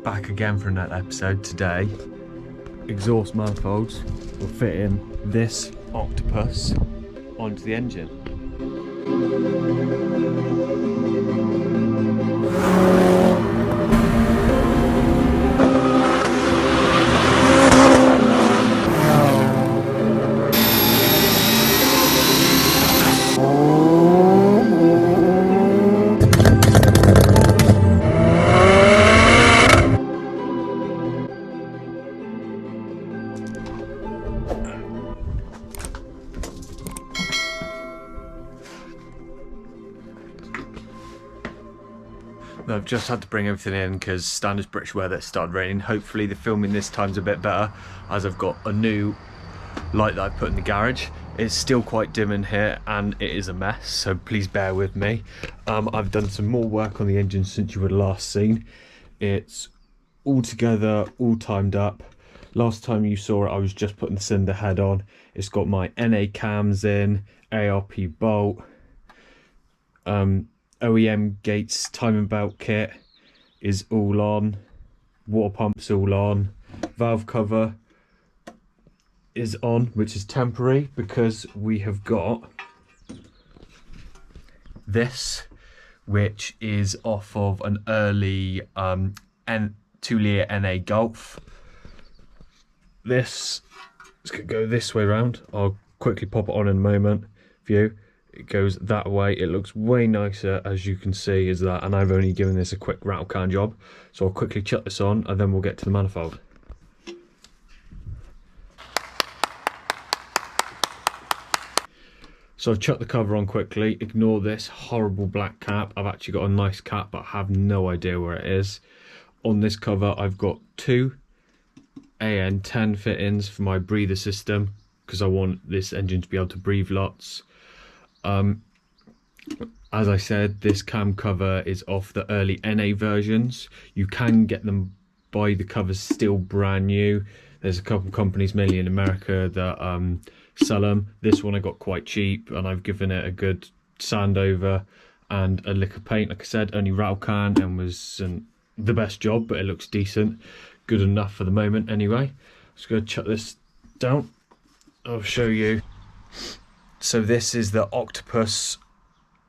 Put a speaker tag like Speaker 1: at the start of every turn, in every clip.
Speaker 1: Back again for another episode. Today, exhaust manifolds will fit in this octopus onto the engine. I've just had to bring everything in because standard British weather, it started raining. Hopefully the filming this time's a bit better as I've got a new light that I put in the garage. It's still quite dim in here and it is a mess, so please bear with me. I've done some more work on the engine since you were last seen. It's all together, all timed up. Last time you saw it, I was just putting the cylinder head on. It's got my NA cams in, ARP bolt, OEM gates timing belt kit is all on, water pump's all on, valve cover is on, which is temporary because we have got this, which is off of an early 2-litre NA Golf. This is going to go this way around. I'll quickly pop it on in a moment for you. It goes that way. It looks way nicer, as you can see, is that, and I've only given this a quick rattle can job, so I'll quickly chuck this on and then we'll get to the manifold. So I've chucked the cover on quickly. Ignore this horrible black cap. I've actually got a nice cap, but I have no idea where it is. On this cover I've got two AN10 fittings for my breather system because I want this engine to be able to breathe lots. As I said, this cam cover is off the early NA versions. You can get them by the covers still brand new. There's a couple companies, mainly in America, that sell them. This one I got quite cheap and I've given it a good sand over and a lick of paint. Like I said, only rattle can and wasn't the best job, but it looks decent. Good enough for the moment anyway. Just going to chuck this down. I'll show you. So this is the Octopus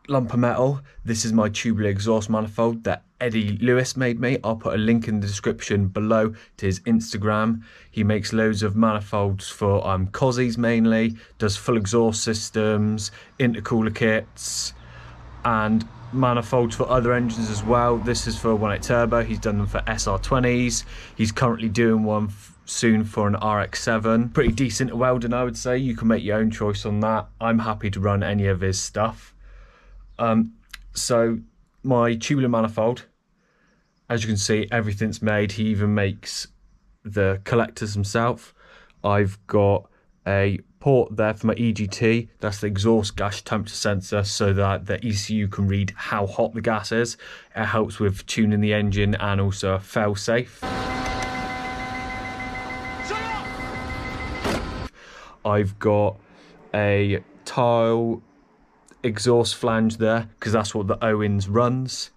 Speaker 1: lump of metal. This is my tubular exhaust manifold that Eddie Lewis made me. I'll put a link in the description below to his Instagram. He makes loads of manifolds for Cozzies mainly, does full exhaust systems, intercooler kits, and manifolds for other engines as well. This is for 1.8 turbo. He's done them for SR20s. He's currently doing one soon for an RX-7. Pretty decent welding, I would say. You can make your own choice on that. I'm happy to run any of his stuff. So my tubular manifold, as you can see, everything's made. He even makes the collectors himself. I've got a port there for my EGT. That's the exhaust gas temperature sensor, so that the ECU can read how hot the gas is. It helps with tuning the engine and also a fail-safe. I've got a tile exhaust flange there because that's what the Owens runs,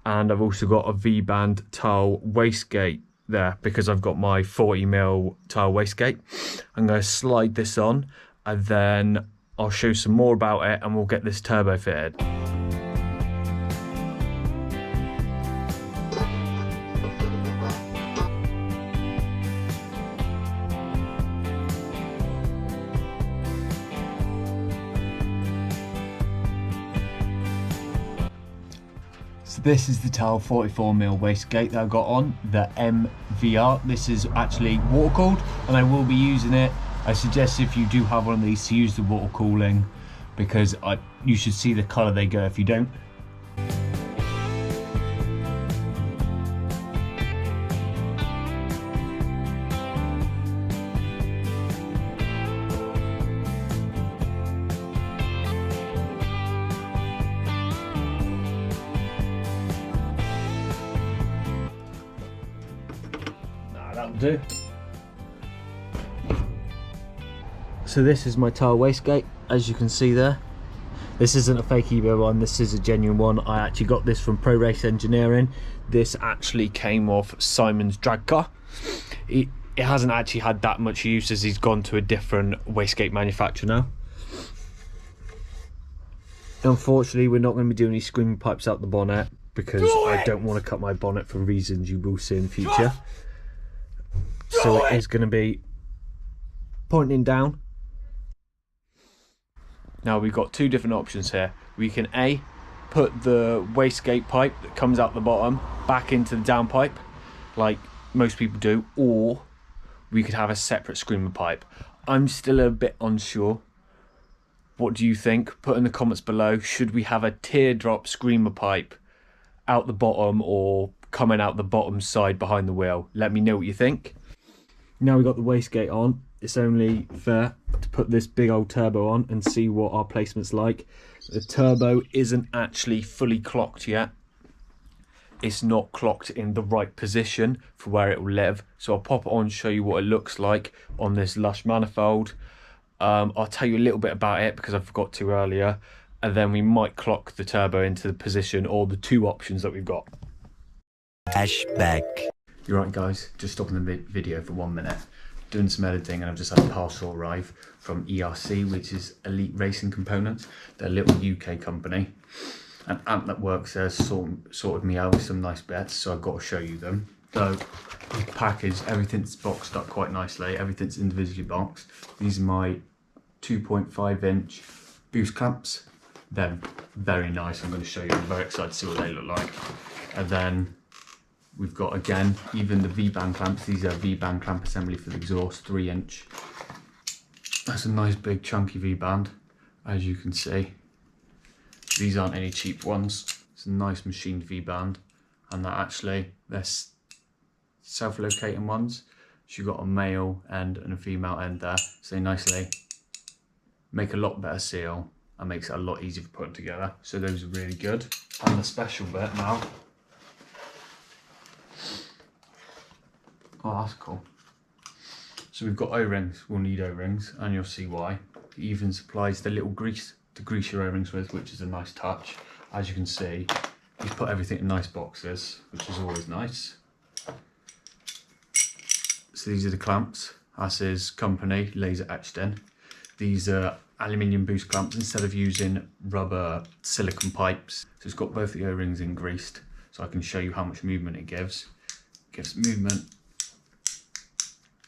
Speaker 1: and I've also got a V-band tile wastegate there because I've got my 40mm tile wastegate. I'm going to slide this on and then I'll show some more about it and we'll get this turbo fitted. So this is the tile 44mm wastegate that I've got on, the MVR. This is actually water cooled and I will be using it. I suggest if you do have one of these to use the water cooling because you should see the colour they go if you don't. That'll do. So this is my tile wastegate, as you can see there. This isn't a fake eBay one, this is a genuine one. I actually got this from Pro Race Engineering. This actually came off Simon's drag car. It hasn't actually had that much use as he's gone to a different wastegate manufacturer now. Unfortunately, we're not going to be doing any screaming pipes out the bonnet because I don't want to cut my bonnet for reasons you will see in the future. So it is going to be pointing down. Now we've got two different options here. We can A, put the wastegate pipe that comes out the bottom back into the downpipe, like most people do, or we could have a separate screamer pipe. I'm still a bit unsure. What do you think? Put in the comments below. Should we have a teardrop screamer pipe out the bottom or coming out the bottom side behind the wheel? Let me know what you think. Now we've got the wastegate on, it's only fair to put this big old turbo on and see what our placement's like. The turbo isn't actually fully clocked yet. It's not clocked in the right position for where it will live. So I'll pop it on and show you what it looks like on this Lush manifold. I'll tell you a little bit about it because I forgot to earlier. And then we might clock the turbo into the position or the two options that we've got. Flashback. You're right guys, just stopping the video for 1 minute. Doing some editing and I've just had a parcel arrive from ERC, which is Elite Racing Components. They're a little UK company. An amp that works there sorted me out with some nice bits, so I've got to show you them. So, packaged, everything's boxed up quite nicely, everything's individually boxed. These are my 2.5 inch boost clamps. They're very nice, I'm going to show you, I'm very excited to see what they look like. And then we've got, again, even the V-band clamps. These are V-band clamp assembly for the exhaust, 3 inch. That's a nice big chunky V-band, as you can see. These aren't any cheap ones. It's a nice machined V-band, and that actually, they're self-locating ones. So you've got a male end and a female end there. So they nicely make a lot better seal and makes it a lot easier for putting together. So those are really good. And the special bit now. Oh, that's cool. So we've got O-rings, we'll need O-rings, and you'll see why. It even supplies the little grease to grease your O-rings with, which is a nice touch. As you can see, he's put everything in nice boxes, which is always nice. So these are the clamps. That's his company, laser etched in. These are aluminium boost clamps instead of using rubber silicone pipes. So it's got both the O-rings in greased, so I can show you how much movement it gives. It gives movement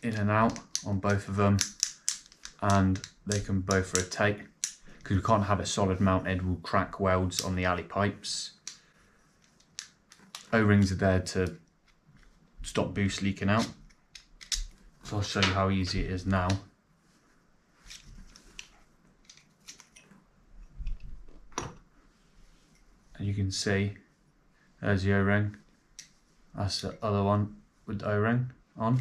Speaker 1: in and out on both of them, and they can both rotate because we can't have it solid mounted, we'll crack welds on the alley pipes. O-rings are there to stop boost leaking out, so I'll show you how easy it is now. And you can see there's the O-ring, that's the other one with the O-ring on.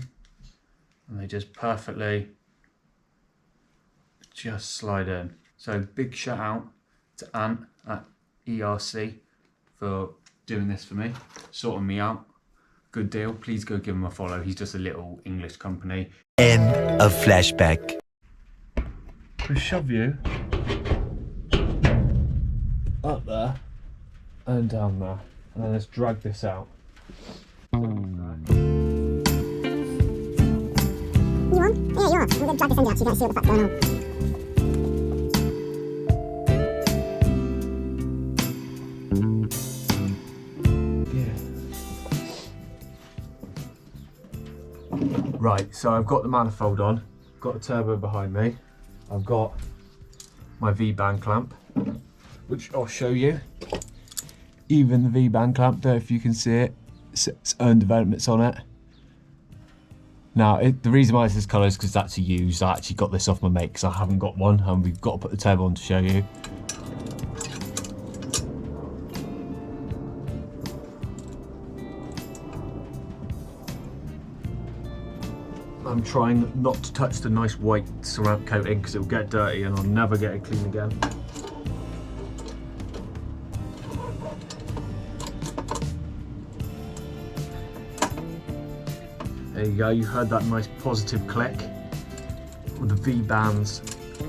Speaker 1: And they just perfectly just slide in. So big shout out to Ant at ERC for doing this for me, sorting me out. Good deal. Please go give him a follow. He's just a little English company. End of flashback. We'll shove you up there and down there, and then let's drag this out.
Speaker 2: Yeah, you are. I'm going to drag this end out so you don't see what the fuck's going
Speaker 1: on. Yeah. Right, so I've got the manifold on, got the turbo behind me, I've got my V-band clamp, which I'll show you. Even the V-band clamp there, if you can see it, it's own developments on it. Now, the reason why it's this colour is because that's a used. I actually got this off my mate because I haven't got one, and we've got to put the turbo on to show you. I'm trying not to touch the nice white ceramic coating because it will get dirty and I'll never get it clean again. There you go, you heard that nice positive click with the V-bands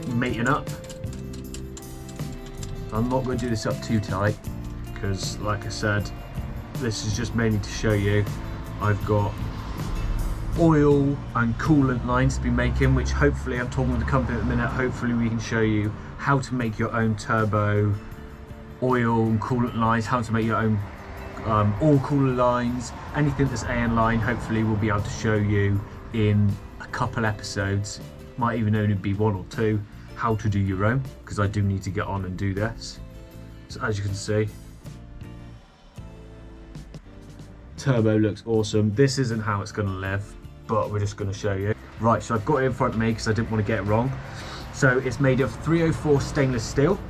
Speaker 1: mating up. I'm not going to do this up too tight because, like I said, this is just mainly to show you I've got oil and coolant lines to be making, which hopefully, I'm talking with the company at the minute, hopefully we can show you how to make your own turbo oil and coolant lines, how to make your own all cooler lines, anything that's AN line. Hopefully we'll be able to show you in a couple episodes, might even only be 1 or 2, how to do your own, because I do need to get on and do this. So as you can see, turbo looks awesome. This isn't how it's going to live, but we're just going to show you. Right, so I've got it in front of me because I didn't want to get it wrong. So it's made of 304 stainless steel.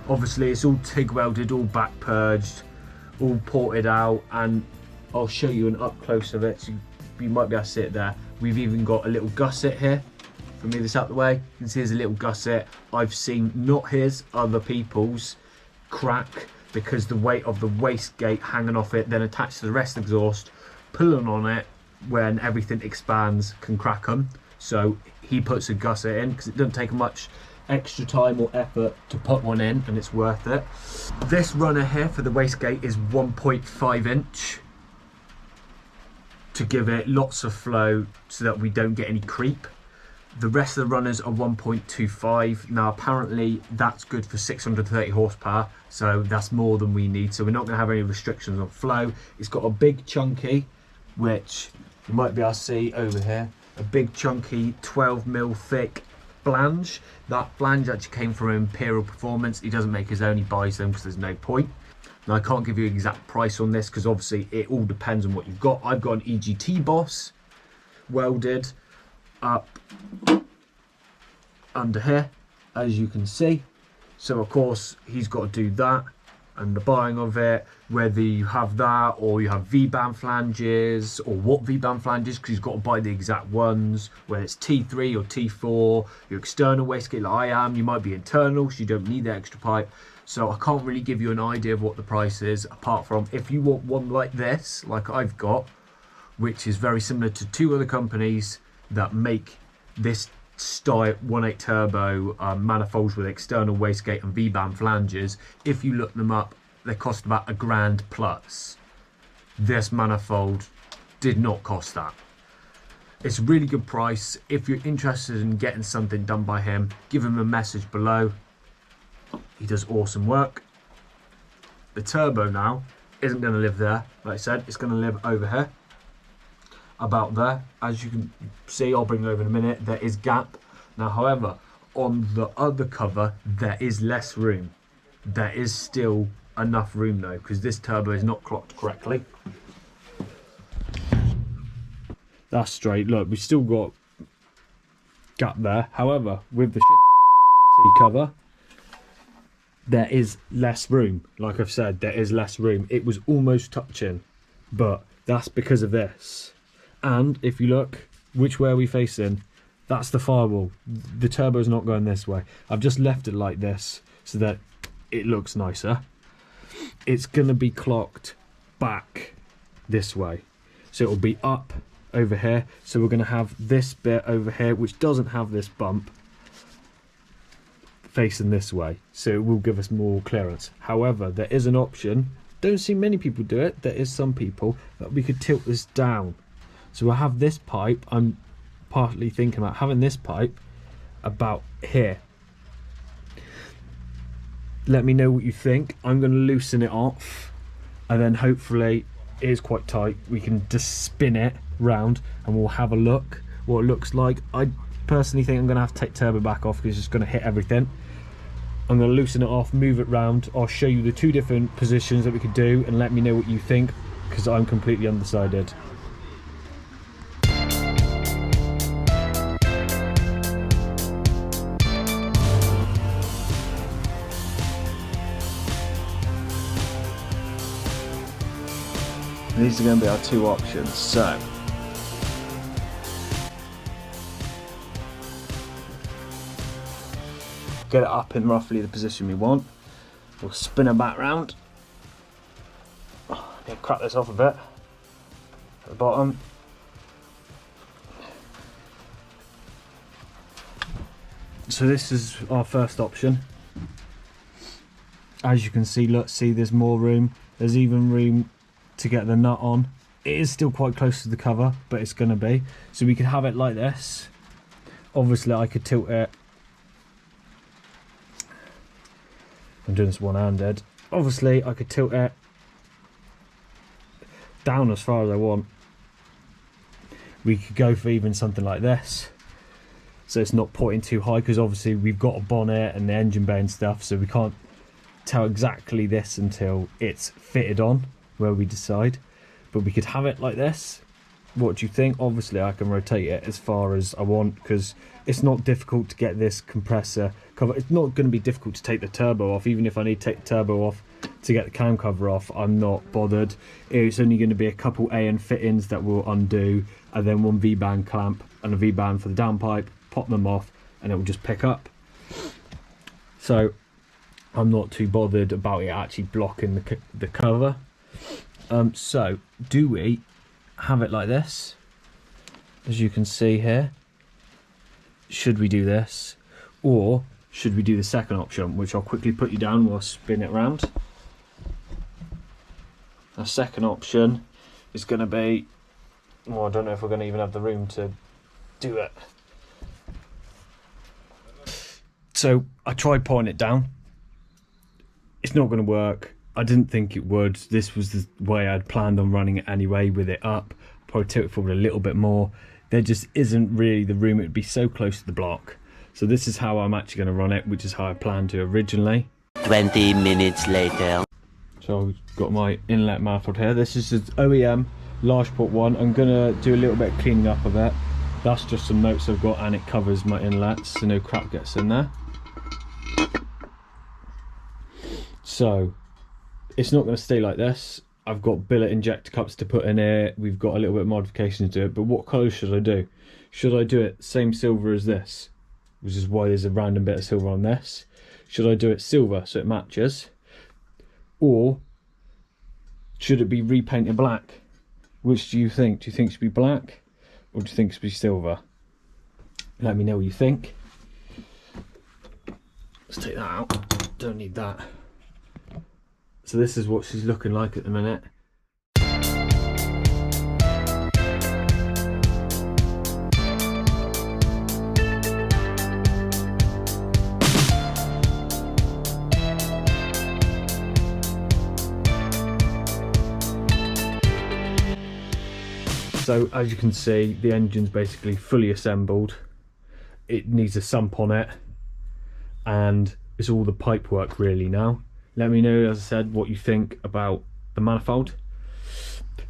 Speaker 1: Obviously it's all TIG welded, all back purged, all ported out, and I'll show you an up close of it so you might be able to see it there. We've even got a little gusset here. For me, this out the way, you can see there's a little gusset. I've seen, not his, other people's, crack because the weight of the wastegate hanging off it, then attached to the rest of the exhaust, pulling on it when everything expands, can crack them. So he puts a gusset in because it doesn't take much extra time or effort to put one in, and it's worth it. This runner here for the wastegate is 1.5 inch to give it lots of flow so that we don't get any creep. The rest of the runners are 1.25. Now apparently that's good for 630 horsepower, so that's more than we need, so we're not going to have any restrictions on flow. It's got a big chunky, which you might be able to see over here, a big chunky 12mm thick flange. That flange actually came from Imperial Performance. He doesn't make his own, he buys them because there's no point. Now I can't give you an exact price on this because obviously it all depends on what you've got. I've got an EGT Boss welded up under here, as you can see. So of course he's got to do that, and the buying of it, whether you have that or you have V-band flanges, or what V-band flanges, because you've got to buy the exact ones, whether it's T3 or T4, your external wastegate like I am, you might be internal, so you don't need the extra pipe. So I can't really give you an idea of what the price is, apart from if you want one like this, like I've got, which is very similar to 2 other companies that make this style 1.8 turbo manifolds with external wastegate and V-band flanges. If you look them up, they cost about £1,000 plus. This manifold did not cost that. It's a really good price. If you're interested in getting something done by him, give him a message below. He does awesome work. The turbo now isn't going to live there, like I said, it's going to live over here, about there. As you can see, I'll bring it over in a minute, there is gap. Now however, on the other cover there is less room. There is still enough room though, because this turbo is not clocked correctly. That's straight. Look, we've still got gap there. However, with the cover, there is less room. Like I've said, there is less room. It was almost touching, but that's because of this. And if you look, which way are we facing? That's the firewall. The turbo's not going this way. I've just left it like this so that it looks nicer. It's gonna be clocked back this way. So it'll be up over here. So we're gonna have this bit over here, which doesn't have this bump, facing this way. So it will give us more clearance. However, there is an option. Don't see many people do it. There is some people that we could tilt this down. So we'll have this pipe. I'm partly thinking about having this pipe about here. Let me know what you think. I'm going to loosen it off, and then hopefully it is quite tight. We can just spin it round and we'll have a look what it looks like. I personally think I'm going to have to take turbo back off because it's just going to hit everything. I'm going to loosen it off, move it round. I'll show you the 2 different positions that we could do and let me know what you think, because I'm completely undecided. These are going to be our 2 options. So get it up in roughly the position we want. We'll spin it back round. Crack this off a bit at the bottom. So this is our first option. as you can see, look, see there's more room. There's even room to get the nut on. It is still quite close to the cover, but it's going to be. So we could have it like this. Obviously I could tilt it. I'm doing this one-handed. Obviously I could tilt it down as far as I want. We could go for even something like this, so it's not pointing too high, because obviously we've got a bonnet and the engine bay and stuff, so we can't tell exactly this until it's fitted on where we decide. But we could have it like this. What do you think? Obviously I can rotate it as far as I want, because it's not difficult to get this compressor cover. It's not going to be difficult to take the turbo off. Even if I need to take the turbo off to get the cam cover off, I'm not bothered. It's only going to be a couple AN fittings that we'll undo, and then one V-band clamp and a V-band for the downpipe, pop them off, and it will just pick up. So I'm not too bothered about it actually blocking the cover. So do we have it like this? As you can see here, should we do this, or should we do the second option, which I'll quickly put you down while I spin it around? Our second option is going to be, well, I don't know if we're going to even have the room to do it. So I tried putting it down. It's not going to work. I didn't think it would. This was the way I'd planned on running it anyway, with it up. Probably tilt it forward a little bit more. There just isn't really the room. It would be so close to the block. So this is how I'm actually going to run it, which is how I planned to originally.
Speaker 3: 20 minutes later.
Speaker 1: So I've got my inlet manifold here. This is an OEM large port one. I'm going to do a little bit of cleaning up of it. That's just some notes I've got, and it covers my inlets so no crap gets in there. So it's not going to stay like this. I've got billet injector cups to put in here. We've got a little bit of modifications to it, but what colour should I do? Should I do it same silver as this, which is why there's a random bit of silver on this? Should I do it silver so it matches, or should it be repainted black? Which do you think? Do you think it should be black, or do you think it should be silver? Let me know what you think. Let's take that out. Don't need that. So this is what she's looking like at the minute. So as you can see, the engine's basically fully assembled. It needs a sump on it, and it's all the pipe work really now. Let me know, as I said, what you think about the manifold.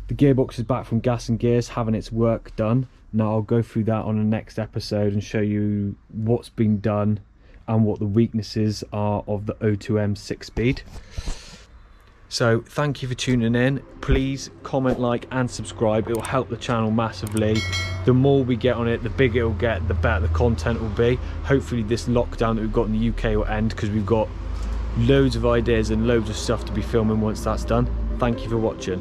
Speaker 1: The gearbox is back from Gas and Gears, having its work done. Now I'll go through that on the next episode and show you what's been done and what the weaknesses are of the O2M 6-speed. So thank you for tuning in. Please comment, like and subscribe. It will help the channel massively. The more we get on it, the bigger it will get, the better the content will be. Hopefully this lockdown that we've got in the UK will end, because we've got loads of ideas and loads of stuff to be filming once that's done. Thank you for watching.